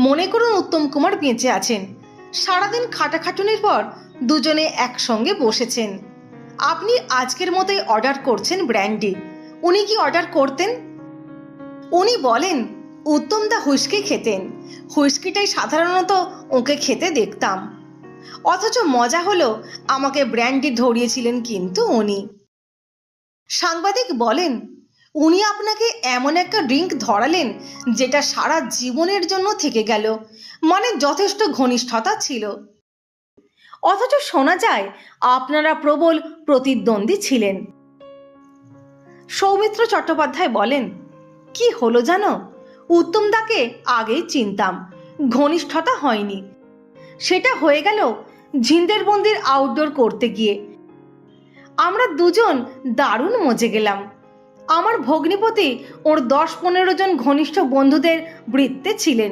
মনে করুন উত্তম কুমার বেঁচে আছেন। সারাদিন খাটাখাটুনির পর দুজনে একসঙ্গে বসেছেন। আপনি আজকের মতোই অর্ডার করছেন ব্র্যান্ডি। উনি কি অর্ডার করতেন? উনি বলেন উত্তম দা হুইস্কি খেতেন, হুইস্কিটাই সাধারণত ওকে খেতে দেখতাম। অথচ মজা হলো আমাকে ব্র্যান্ডি ধরিয়েছিলেন কিন্তু উনি। সাংবাদিক বলেন উনি আপনাকে এমন একটা ড্রিঙ্ক ধরালেন যেটা সারা জীবনের জন্য থেকে গেল, মানে যথেষ্ট ঘনিষ্ঠতা ছিল। অথচ শোনা যায় আপনারা প্রবল প্রতিদ্বন্দ্বী ছিলেন। সৌমিত্র চট্টোপাধ্যায় বলেন, কি হলো জানো, উত্তম দাকে আগেই চিনতাম, ঘনিষ্ঠতা হয়নি। সেটা হয়ে গেল ঝিন্দের মন্দির আউটডোর করতে গিয়ে। আমরা দুজন দারুণ মজে গেলাম। আমার ভগ্নিপতি ওর 10-15 জন ঘনিষ্ঠ বন্ধুদের বৃত্তে ছিলেন।